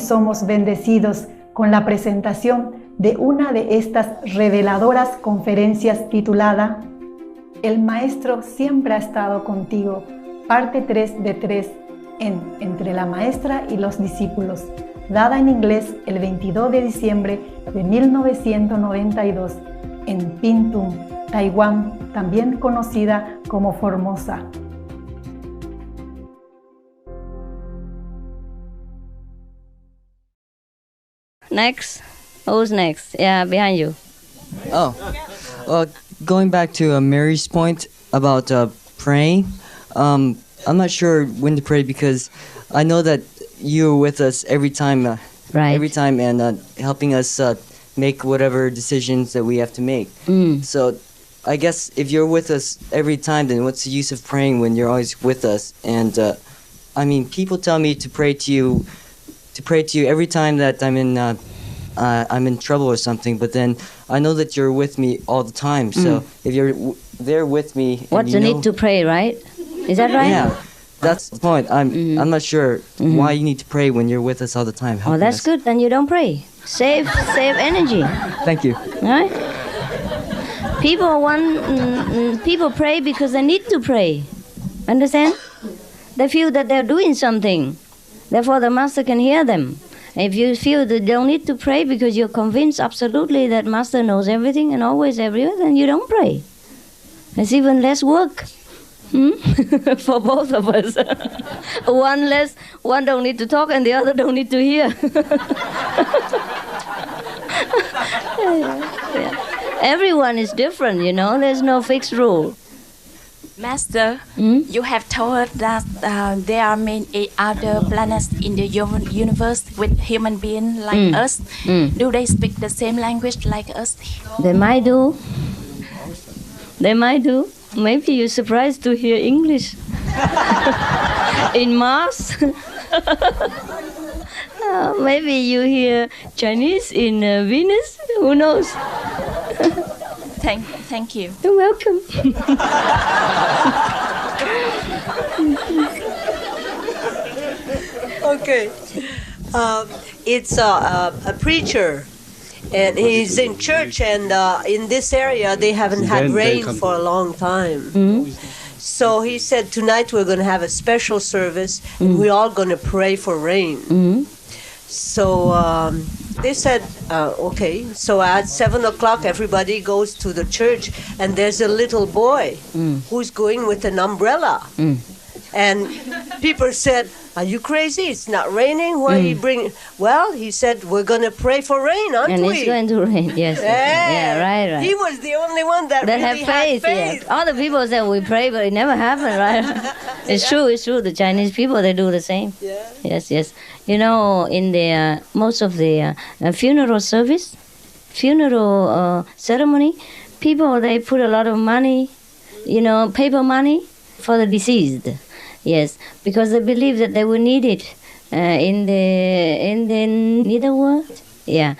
somos bendecidos con la presentación de una de estas reveladoras conferencias titulada El Maestro siempre ha estado contigo, parte 3 de 3 en Entre la Maestra y los Discípulos, dada en inglés el 22 de diciembre de 1992 en Pingtung, Taiwán, también conocida como Formosa. Next. Who's next? Yeah, behind you. Oh, going back to Mary's point about praying, I'm not sure when to pray because I know that you're with us every time, Right. every time, and helping us make whatever decisions that we have to make. So I guess if you're with us every time, then what's the use of praying when you're always with us? And I mean, people tell me to pray to you every time that I'm in trouble or something. But then I know that you're with me all the time. So if you're there with me, and What's the need to pray, right? Is that right? Yeah, that's the point. I'm not sure why you need to pray when you're with us all the time. Oh, that's good. Then you don't pray. Save energy. Thank you. Right? People pray because they need to pray. Understand? They feel that they're doing something. Therefore, the Master can hear them. If you feel that you don't need to pray because you're convinced absolutely that Master knows everything and always everywhere, then you don't pray. It's even less work. For both of us. One don't need to talk and the other don't need to hear. Everyone is different, you know. There's no fixed rule. Master, you have told us that there are many other planets in the universe with human beings like us. Do they speak the same language like us? They might do. They might do. Maybe you're surprised to hear English in Mars. Maybe you hear Chinese in Venus. Who knows? Thank you. You're welcome. Okay. It's a preacher. And he's in church, and in this area they haven't had rain for a long time. So he said, tonight we're going to have a special service, and we're all going to pray for rain. So they said, okay. So at 7 o'clock, everybody goes to the church, and there's a little boy who's going with an umbrella. And people said, are you crazy? It's not raining. Why are you bringing? Well, he said, we're going to pray for rain, aren't And we? it's going to rain, yes. Yeah, right. He was the only one that really have faith. had faith. Yeah. All the people say we pray, but it never happened, right? It's true. The Chinese people, they do the same. Yeah. Yes. You know, in the most of the funeral ceremony, people, they put a lot of money, paper money for the deceased. Yes, because they believe that they will need it in the netherworld. Yeah.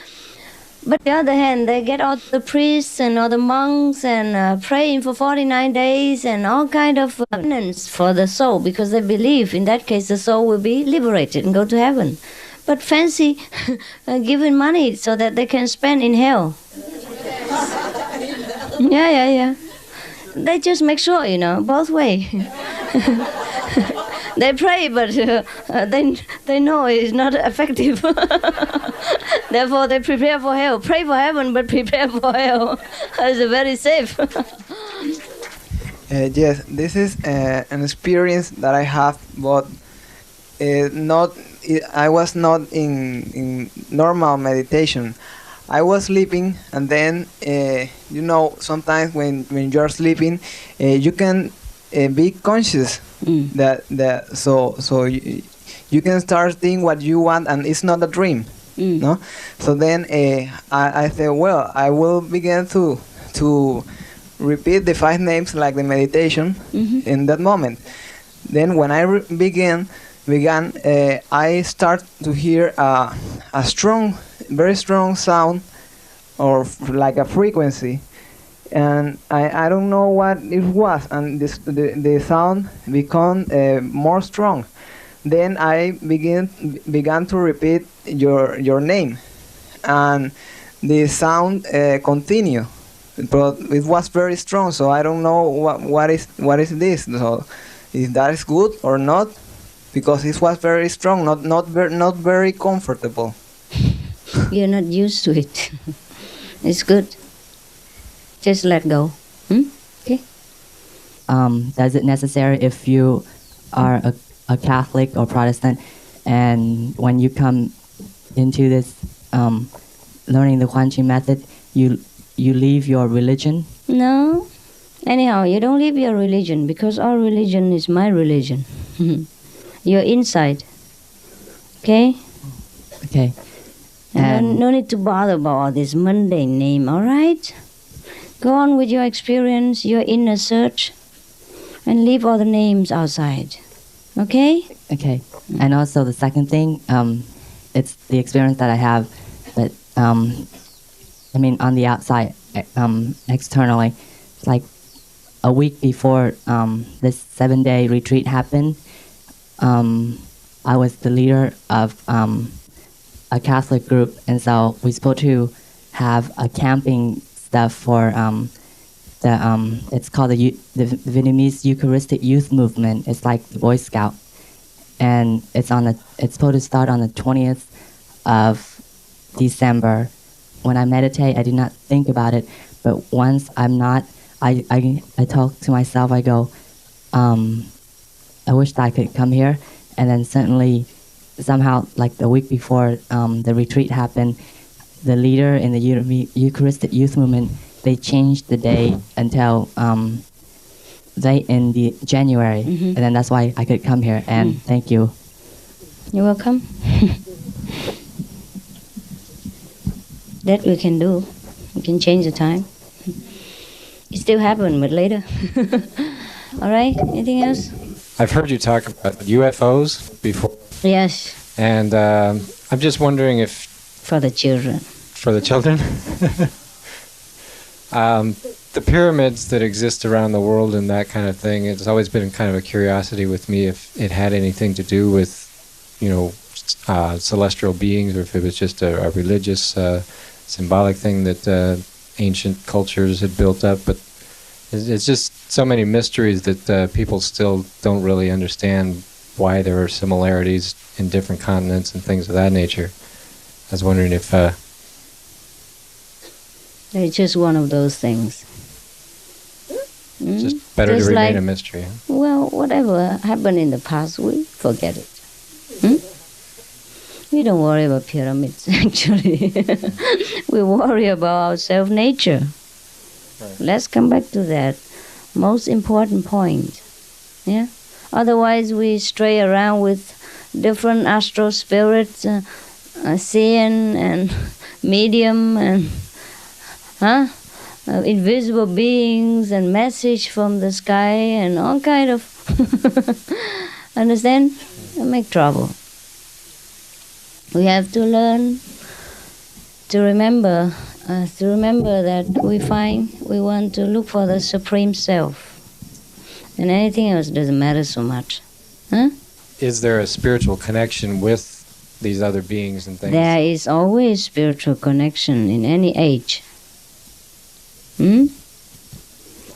But on the other hand, they get all the priests and all the monks and praying for 49 days and all kind of penance for the soul, because they believe in that case the soul will be liberated and go to heaven. But fancy giving money so that they can spend in hell. Yeah. They just make sure, both ways. They pray, but they know it's not effective. Therefore, they prepare for hell. Pray for heaven, but prepare for hell. It's very safe. Yes, this is an experience that I have, but I was not in normal meditation. I was sleeping, and then sometimes when you're sleeping, you can be conscious so you can start thinking what you want, and it's not a dream. No, so then I said, well, I will begin to repeat the 5 names like the meditation in that moment. Then when I began, I start to hear a strong, very strong sound, or like a frequency, and I don't know what it was, and the sound become more strong. then I began to repeat your name, and the sound continued, but it was very strong. So I don't know what is this. So if that is good or not, because it was very strong, not very comfortable. You're not used to it. It's good. Just let go. Okay. Does it necessary if you are a Catholic or Protestant, and when you come into this learning the Huanqing method, you leave your religion? No. Anyhow, you don't leave your religion, because our religion is my religion. You're inside. Okay? Okay. And no need to bother about all this mundane name, all right? Go on with your experience, your inner search, and leave all the names outside. Okay? Okay. And also the second thing, it's the experience that I have, but I mean on the outside, externally, like a week before this 7-day retreat happened, I was the leader of a Catholic group, and so we're supposed to have a camping stuff for it's called the Vietnamese Eucharistic Youth Movement. It's like the Boy Scout, and it's supposed to start on the 20th of December. When I meditate, I do not think about it, but once I'm not, I talk to myself. I go, I wish that I could come here, and then suddenly, somehow, like the week before the retreat happened, the leader in the Eucharistic Youth Movement, they changed the day until in the January, and then that's why I could come here. And thank you. You're welcome. That we can do. We can change the time. It still happened, but later. All right. Anything else? I've heard you talk about UFOs before. Yes. And I'm just wondering if... For the children. For the children? The pyramids that exist around the world and that kind of thing, it's always been kind of a curiosity with me if it had anything to do with, celestial beings, or if it was just a religious, symbolic thing that ancient cultures had built up. But it's just so many mysteries that people still don't really understand why there are similarities in different continents and things of that nature. I was wondering if... It's just one of those things. It's just better just to remain a mystery. Huh? Well, whatever happened in the past, we forget it. We don't worry about pyramids, actually. We worry about our self-nature. Right. Let's come back to that most important point. Yeah. Otherwise, we stray around with different astral spirits, seeing and medium and invisible beings and message from the sky and all kind of understand? Make trouble. We have to learn to remember that we want to look for the Supreme Self. And anything else doesn't matter so much. Huh? Is there a spiritual connection with these other beings and things? There is always spiritual connection in any age.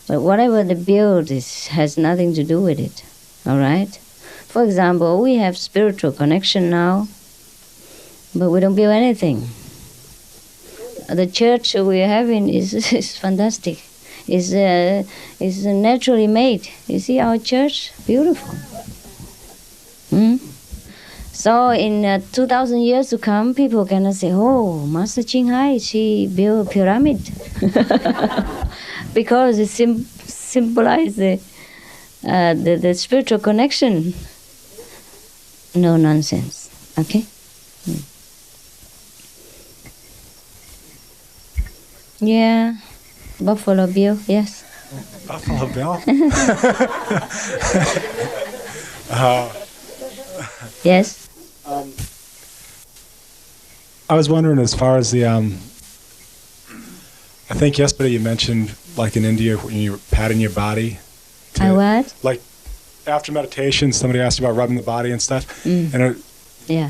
But whatever the build has nothing to do with it. All right? For example, we have spiritual connection now, but we don't build anything. The church we're having is fantastic. Is naturally made. You see our church? Beautiful. So in 2,000 years to come, people can say, oh, Master Ching Hai, she built a pyramid. Because it symbolizes the spiritual connection. No nonsense. Okay? Yeah. Buffalo Bill, yes. Buffalo Bill? Yes. I was wondering, as far as the, I think yesterday you mentioned, like in India, when you're patting your body. I what? Like, after meditation, somebody asked you about rubbing the body and stuff, and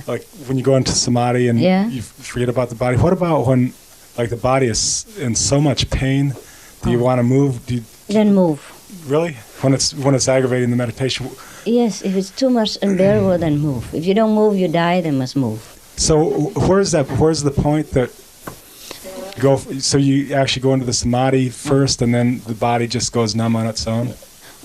like when you go into samadhi and you forget about the body. What about when, like, the body is in so much pain? Do you want to move? Then move. Really? When it's aggravating the meditation? Yes, if it's too much unbearable, then move. If you don't move, you die. Then must move. So where's the point that so you actually go into the samadhi first, and then the body just goes numb on its own?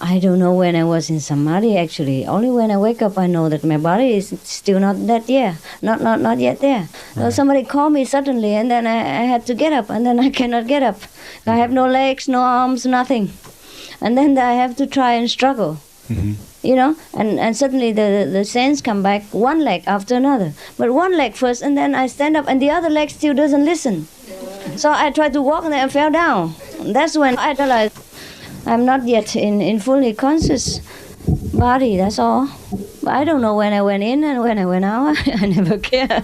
I don't know when I was in samadhi, actually. Only when I wake up I know that my body is still not yet there. Not yet there. So somebody called me suddenly, and then I had to get up, and then I cannot get up. I have no legs, no arms, nothing. And then I have to try and struggle. You know, and suddenly the sense come back, one leg after another. But one leg first, and then I stand up, and the other leg still doesn't listen. So I tried to walk, and then I fell down. That's when I realized I'm not yet in fully conscious body, that's all. But I don't know when I went in and when I went out. I never care.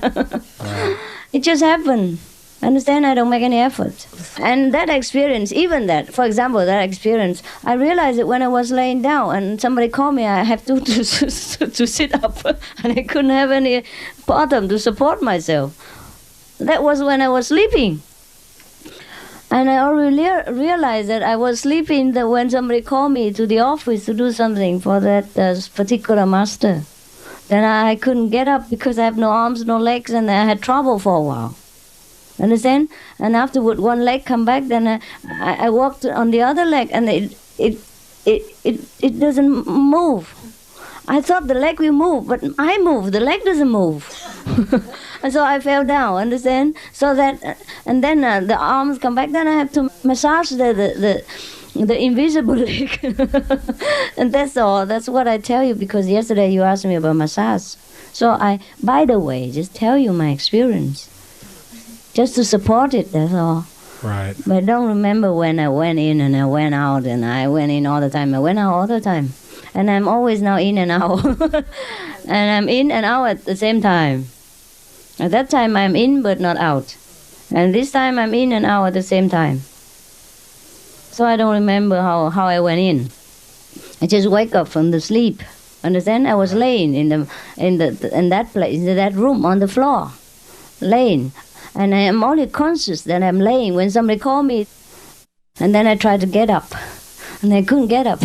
It just happened. Understand? I don't make any effort. And that experience, even that, for example, that experience, I realized it when I was laying down and somebody called me, I have to sit up, and I couldn't have any bottom to support myself. That was when I was sleeping. And I already realized that I was sleeping when somebody called me to the office to do something for that particular master. Then I couldn't get up because I have no arms, no legs, and I had trouble for a while. Understand? And afterward, one leg come back, then I walked on the other leg, and it doesn't move. I thought the leg will move, but I move, the leg doesn't move. And so I fell down, understand? So that, and then the arms come back, then I have to massage the invisible leg. And that's all. That's what I tell you, because yesterday you asked me about massage. So I, by the way, just tell you my experience. Just to support it, that's all. Right. But I don't remember when I went in and I went out, and I went in all the time. I went out all the time. And I'm always now in and out. And I'm in and out at the same time. At that time I'm in but not out. And this time I'm in and out at the same time. So I don't remember how I went in. I just wake up from the sleep. Understand? I was laying in that place, in that room on the floor. Laying. And I am only conscious that I'm laying when somebody called me. And then I tried to get up. And I couldn't get up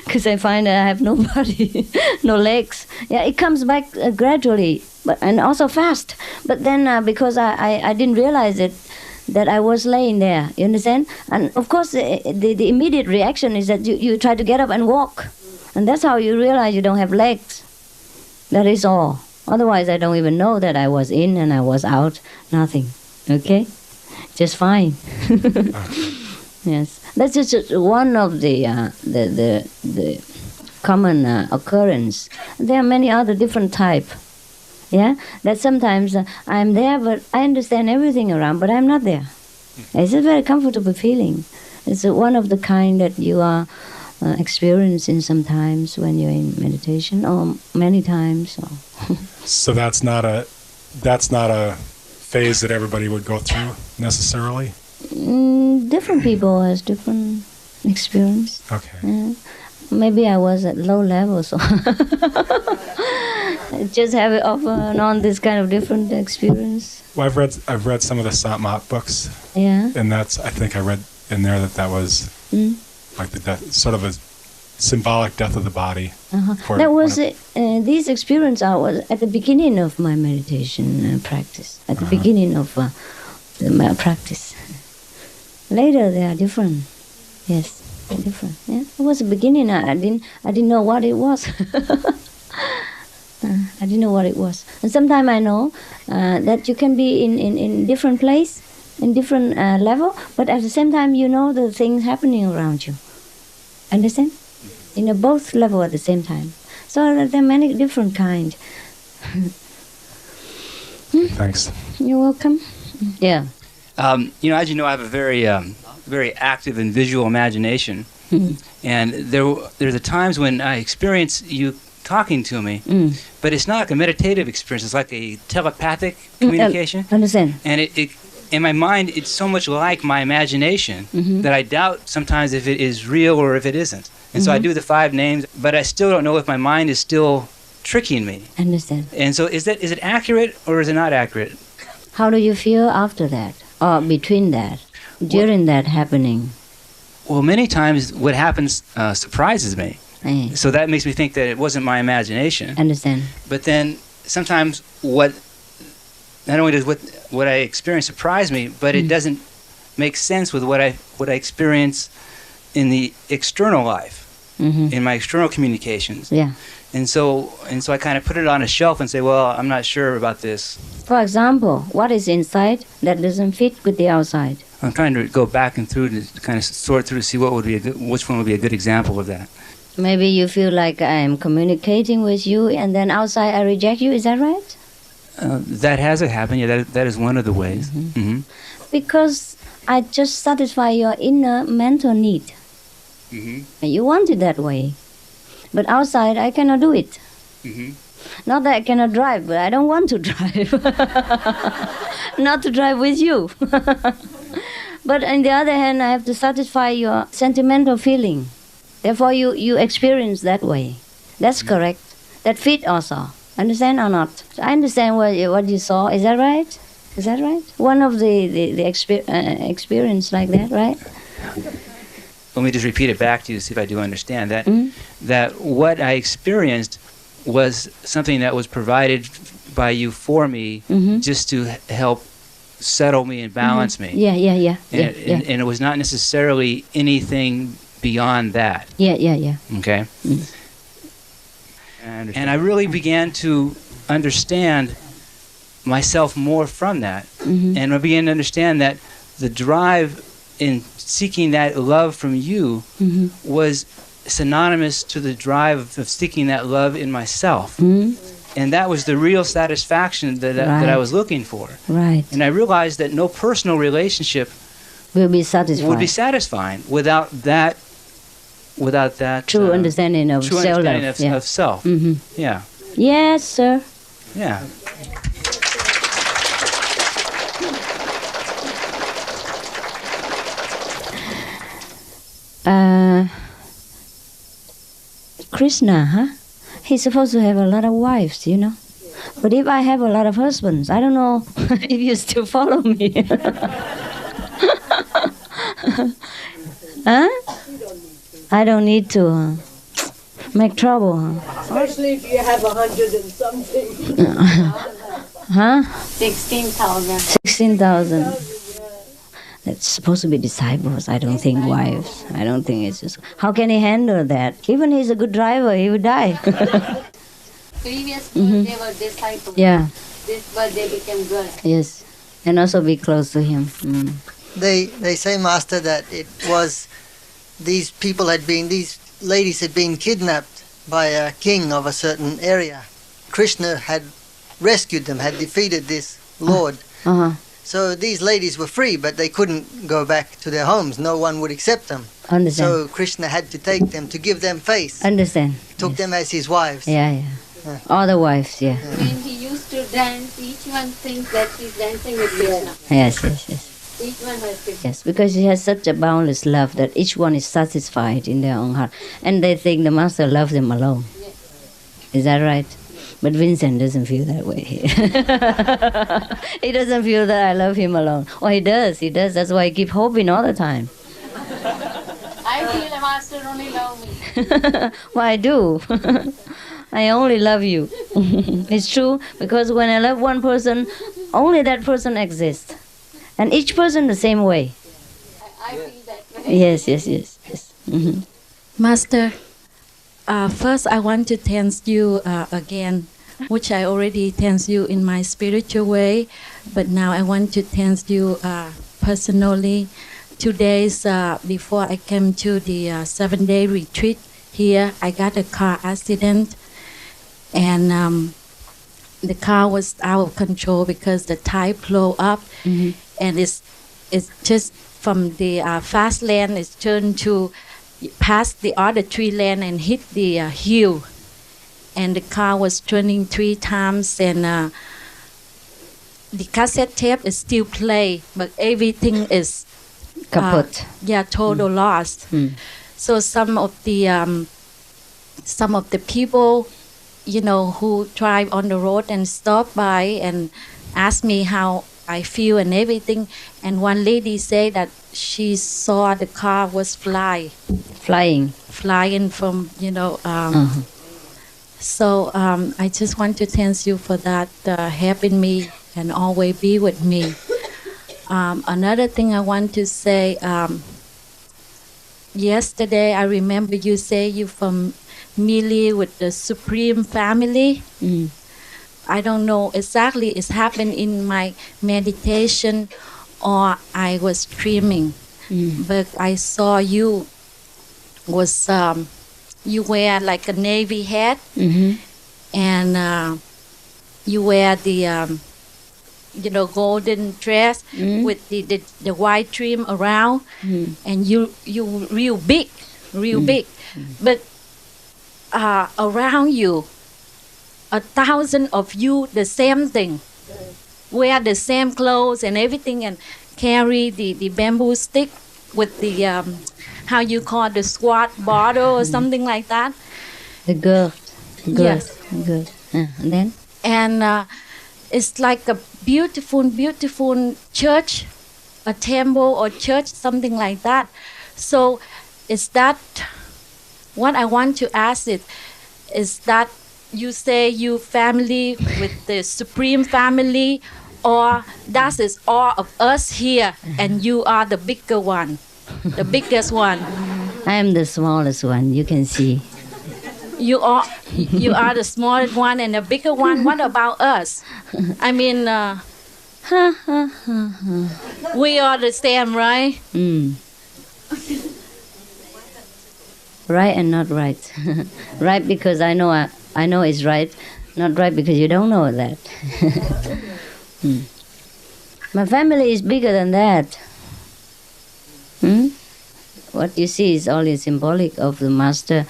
because I find that I have no body, no legs. Yeah, it comes back gradually, and also fast. But then because I didn't realize it, that I was laying there, you understand? And of course the immediate reaction is that you try to get up and walk. And that's how you realize you don't have legs. That is all. Otherwise I don't even know that I was in and I was out, nothing. Okay? Just fine. Yes. That's just one of the common occurrence. There are many other different type. Yeah, that sometimes I'm there, but I understand everything around, but I'm not there. It's a very comfortable feeling. It's one of the kind that you are experiencing sometimes when you're in meditation, or many times. So that's not a phase that everybody would go through necessarily. Different people has different experience. Okay. Maybe I was at low level, so I just have it off and on this kind of different experience. Well, I've read some of the Satmat books. Yeah. And I think I read in there that was like the death, sort of a symbolic death of the body. That was these experiences was at the beginning of my meditation practice. At the beginning of my practice. Later they are different. Yes, they're different. Yeah, it was the beginning. I didn't know what it was. I didn't know what it was. And sometimes I know that you can be in different place, in different level, but at the same time you know the things happening around you. Understand? In both level at the same time. So there are many different kind. Thanks. You're welcome. Yeah. As you know, I have a very active and visual imagination, and there's times when I experience you talking to me, but it's not like a meditative experience. It's like a telepathic communication. Understand? And it in my mind, it's so much like my imagination that I doubt sometimes if it is real or if it isn't. And so I do the 5 names, but I still don't know if my mind is still tricking me. Understand. And so is it accurate or is it not accurate? How do you feel after that, or between that, during that happening? Well, many times what happens surprises me. Eh. So that makes me think that it wasn't my imagination. Understand. But then sometimes not only does what I experience surprise me, but it doesn't make sense with what I experience in the external life, in my external communications. Yeah. And so I kind of put it on a shelf and say, well, I'm not sure about this. For example, what is inside that doesn't fit with the outside? I'm trying to go back and through to kind of sort through to see which one would be a good example of that. Maybe you feel like I'm communicating with you and then outside I reject you, is that right? That has happened, yeah, that is one of the ways. Because I just satisfy your inner mental need. And you want it that way. But outside I cannot do it. Not that I cannot drive, but I don't want to drive. Not to drive with you. But on the other hand, I have to satisfy your sentimental feeling. Therefore, you experience that way. That's correct. That fit also. Understand or not? I understand what you saw. Is that right? Is that right? One of the experience like that, right? Let me just repeat it back to you to see if I do understand that. That what I experienced was something that was provided by you for me, just to help settle me and balance me. Yeah. And it was not necessarily anything beyond that. Yeah. Okay. And I really began to understand myself more from that. And I began to understand that the drive in seeking that love from you was synonymous to the drive of seeking that love in myself. And that was the real satisfaction that I was looking for. Right. And I realized that no personal relationship would be satisfying without that true understanding of self. Of self. Yeah. Yes, sir. Yeah. Krishna, huh? He's supposed to have a lot of wives, you know. But if I have a lot of husbands, I don't know if you still follow me. Huh? I don't need to make trouble. Especially if you have 100 and something. Huh? 16,000. 16,000. That's supposed to be disciples. I don't think wives. I don't think it's just. How can he handle that? Even he's a good driver, he would die. Previous birth they were disciples. Yeah. This birth they became good. Yes. And also be close to him. They say, Master, that it was these ladies had been kidnapped by a king of a certain area. Krishna had rescued them, had defeated this lord. So these ladies were free, but they couldn't go back to their homes. No one would accept them. Understand. So Krishna had to take them to give them faith. Understand. Took them as his wives. Yeah. All the wives, yeah. When he used to dance, each one thinks that he's dancing with Krishna. Yes. Each one has Krishna. Yes, because he has such a boundless love that each one is satisfied in their own heart. And they think the master loves them alone. Yes. Is that right? But Vincent doesn't feel that way. He doesn't feel that I love him alone. Oh, he does. That's why I keep hoping all the time. I feel the master only loves me. Well, I do. I only love you. It's true, because when I love one person, only that person exists. And each person the same way. I feel that way. Yes. Master, first I want to thank you again, which I already thank you in my spiritual way, but now I want to thank you personally. 2 days before I came to the 7-day retreat here, I got a car accident, and the car was out of control because the tire blew up, and it's just from the fast lane, it's turned to past the other 3 lanes and hit the hill, and the car was turning 3 times, and the cassette tape is still play, but everything is kaput. Total loss. So some of the people, you know, who drive on the road and stop by and ask me how I feel and everything. And one lady said that she saw the car was flying from, you know. So I just want to thank you for that, helping me and always be with me. Another thing I want to say, yesterday I remember you say you familiar with the Supreme Family. I don't know exactly it's happened in my meditation or I was dreaming, but I saw you was you wear like a navy hat, and you wear the you know, golden dress with the white trim around, and you real big, but around you 1,000 of you the same thing, wear the same clothes and everything, and carry the bamboo stick with the how you call the squat bottle or something like that. The girl. Yes. Good. And then? And it's like a beautiful church, a temple or church, something like that. So is that what I want to ask is that you say you family with the Supreme Family, or that is all of us here and you are the bigger one, the biggest one? I am the smallest one, you can see. You are the smallest one and the bigger one. What about us? I mean, we are the same, right? Right and not right. Right because I know it's right. Not right because you don't know that. My family is bigger than that. What you see is only symbolic of the Master,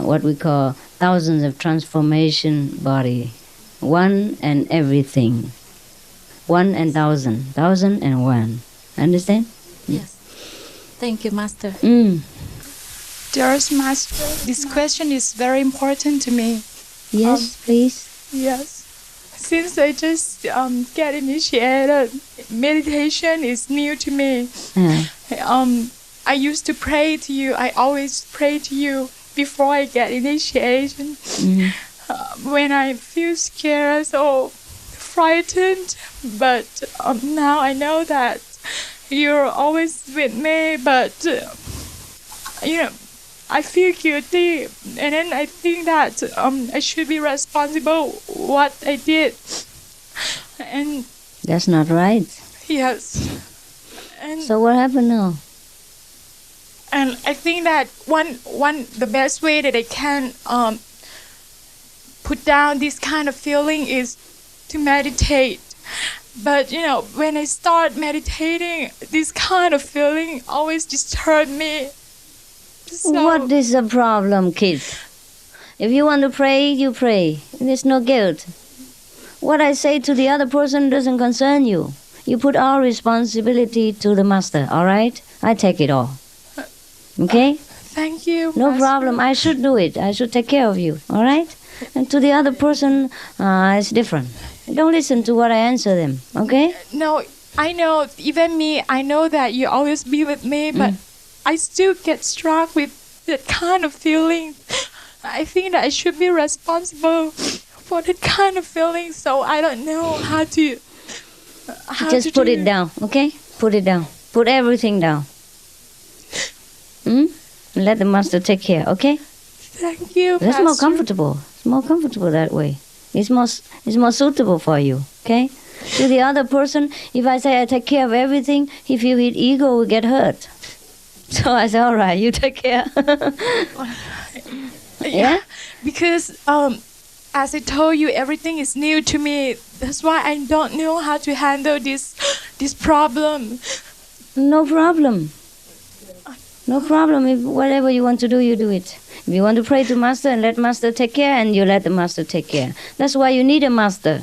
what we call thousands of transformation body. One and everything. 1 and 1,000. 1,000 and 1. Understand? Yes. Thank you, Master. Dearest Master, this question is very important to me. Yes, please. Yes. Since I just get initiated, meditation is new to me. I used to pray to you. I always pray to you before I get initiation. When I feel scared or frightened, but now I know that you're always with me, but you know, I feel guilty, and then I think that I should be responsible what I did. And that's not right. Yes. And so what happened now? And I think that the best way that I can put down this kind of feeling is to meditate. But you know, when I start meditating, this kind of feeling always disturbs me. So what is the problem, kid? If you want to pray, you pray. There's no guilt. What I say to the other person doesn't concern you. You put all responsibility to the Master, all right? I take it all. Okay? Thank you, No Master. problem. I should do it. I should take care of you, all right? And to the other person, it's different. Don't listen to what I answer them, okay? No, I know, even me, I know that you always be with me, but I still get struck with that kind of feeling. I think that I should be responsible for that kind of feeling, so I don't know how to... Just put it down, okay? Put it down. Put everything down. Let the Master take care, okay? Thank you, That's Master. more comfortable. It's more comfortable that way. It's more suitable for you, okay? To the other person, if I say I take care of everything, he feel his ego will get hurt. So I say, all right, you take care. Yeah? Because, as I told you, everything is new to me. That's why I don't know how to handle this problem. No problem. No problem. If whatever you want to do, you do it. If you want to pray to Master and let Master take care, and you let the Master take care. That's why you need a Master.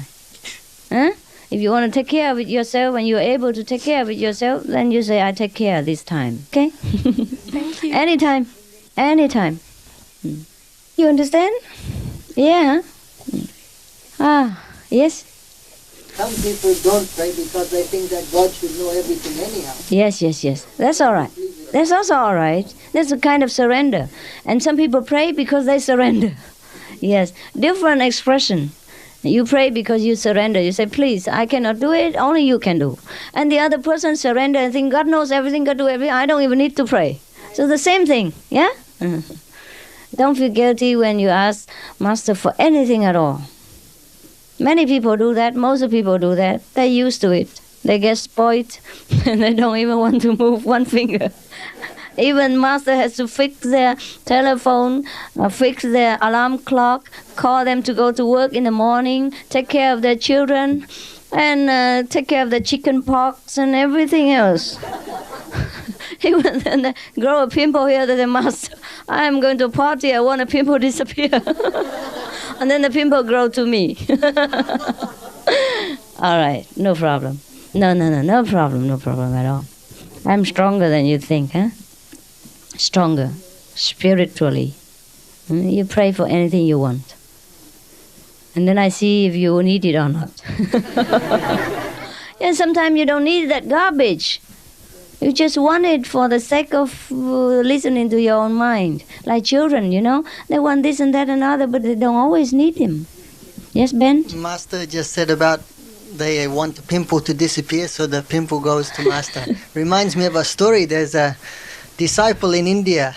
Huh? If you want to take care of it yourself and you're able to take care of it yourself, then you say, I take care this time. Okay? Thank you. Anytime. Anytime. You understand? Yeah. Yes? Some people don't pray because they think that God should know everything anyhow. Yes. That's all right. That's also all right. That's a kind of surrender. And some people pray because they surrender. Yes. Different expression. You pray because you surrender. You say, please, I cannot do it, only you can do. And the other person surrender and think, God knows everything, God do everything, I don't even need to pray. So the same thing, yeah? Don't feel guilty when you ask Master for anything at all. Many people do that, most of people do that. They're used to it. They get spoiled and they don't even want to move one finger. Even Master has to fix their telephone, fix their alarm clock, call them to go to work in the morning, take care of their children, and take care of the chicken pox and everything else. Even then they grow a pimple here to the Master. I'm going to a party, I want a pimple disappear. And then the pimple grow to me. All right, no problem. No problem at all. I'm stronger than you think, huh? Stronger, spiritually. You pray for anything you want. And then I see if you need it or not. And sometimes you don't need that garbage. You just want it for the sake of listening to your own mind. Like children, they want this and that and other, but they don't always need him. Yes, Ben? Master just said about they want the pimple to disappear, so the pimple goes to Master. Reminds me of a story. There's a disciple in India,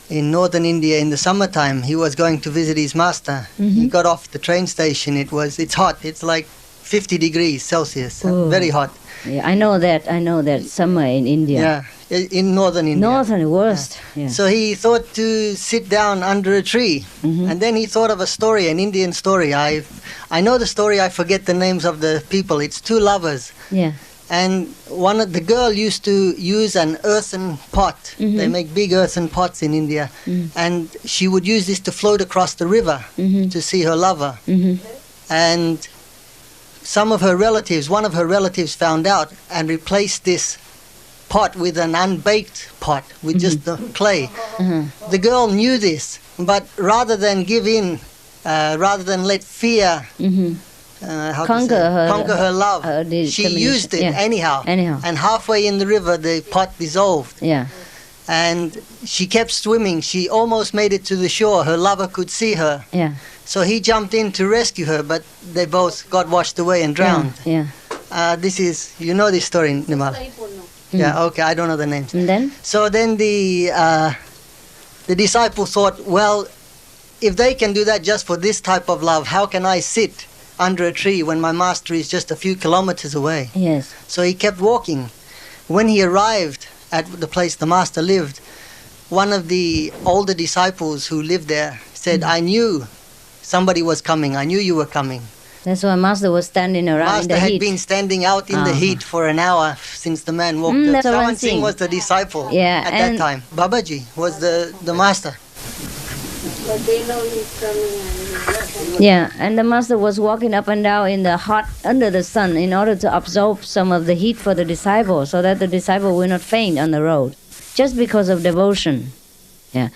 in northern India, in the summertime. He was going to visit his master. He got off the train station. It's hot. It's like 50 degrees Celsius, very hot. Yeah, I know that somewhere in India. Yeah, in northern India. Northern, worst. Yeah. So he thought to sit down under a tree, and then he thought of a story, an Indian story. I know the story. I forget the names of the people. It's two lovers. Yeah. And one of the girl used to use an earthen pot. They make big earthen pots in India, and she would use this to float across the river to see her lover. And one of her relatives found out and replaced this pot with an unbaked pot with just the clay. The girl knew this, but rather than give in, rather than let fear conquer her love, she used it anyhow. And halfway in the river, the pot dissolved. Yeah. And she kept swimming. She almost made it to the shore. Her lover could see her. Yeah. So he jumped in to rescue her, but they both got washed away and drowned. Yeah. This is, you know this story, Nimal? Yeah, okay, I don't know the names. And then? So then the disciple thought, well, if they can do that just for this type of love, how can I sit under a tree when my master is just a few kilometers away? Yes. So he kept walking. When he arrived at the place the master lived, one of the older disciples who lived there said, I knew somebody was coming. I knew you were coming. That's why Master was standing around in the heat. Master had been standing out in the heat for an hour since the man walked up. Sawan Singh was the disciple at that time. Babaji was the master. But they know he's coming. Yeah, and the Master was walking up and down in the hot, under the sun, in order to absorb some of the heat for the disciple, so that the disciple will not faint on the road, just because of devotion. Yeah.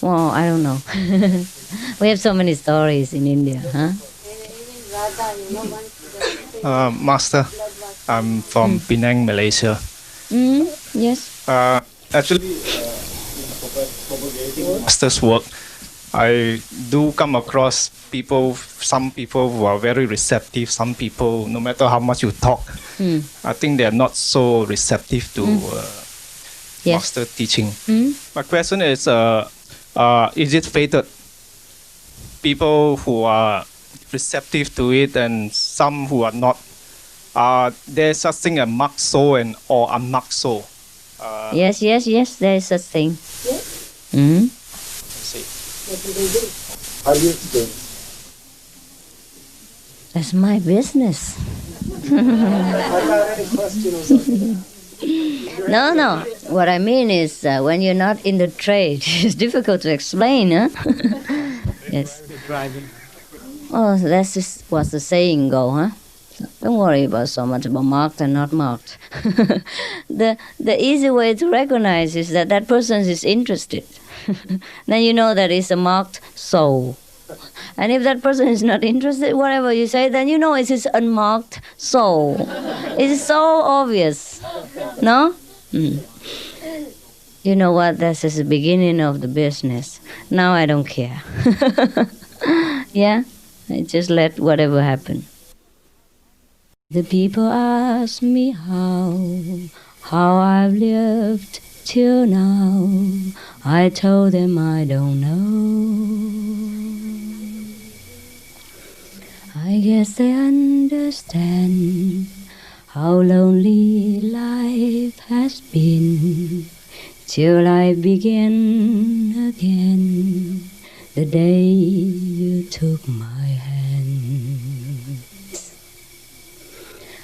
Well, I don't know. We have so many stories in India, huh? Master, I'm from Penang, Malaysia. Yes. Actually, Master's work, I do come across some people who are very receptive, some people, no matter how much you talk, I think they are not so receptive to Master teaching. My question is it fated? People who are receptive to it and some who are not, there's such thing as marked soul or unmarked soul. Yes, there is such thing. I see. What do they do? How do you explain? That's my business. No. What I mean is when you're not in the trade, it's difficult to explain, huh? Yes. Oh, that's just what the saying go, huh? Don't worry about so much about marked and not marked. The easy way to recognize is that that person is interested. Then you know that it's a marked soul. And if that person is not interested, whatever you say, then you know it's his unmarked soul. It's so obvious. No? You know what? This is the beginning of the business. Now I don't care. Yeah? I just let whatever happen. The people ask me how I've lived till now. I told them I don't know. I guess they understand how lonely life has been till I begin again the day you took my hand.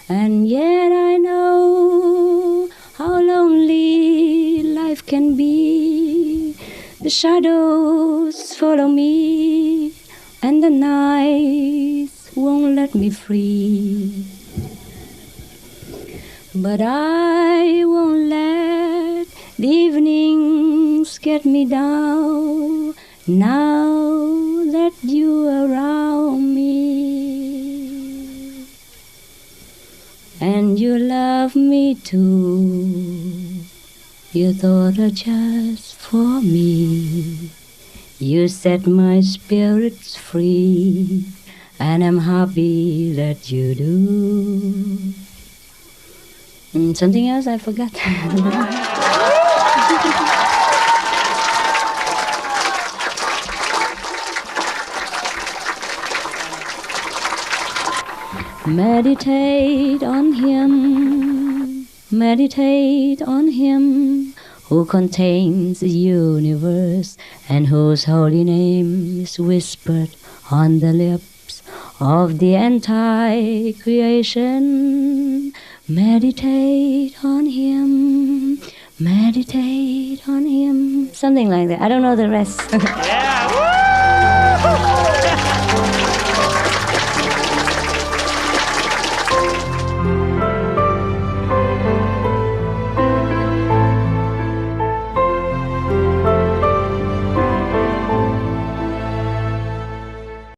And yet I know how lonely life can be. The shadows follow me and the nights won't let me free. But I won't let the evenings get me down now that you're around me. And you love me too. You thought of just for me. You set my spirits free, and I'm happy that you do. Something else I forgot. Meditate on him who contains the universe and whose holy name is whispered on the lips of the entire creation. Meditate on him, something like that. I don't know the rest.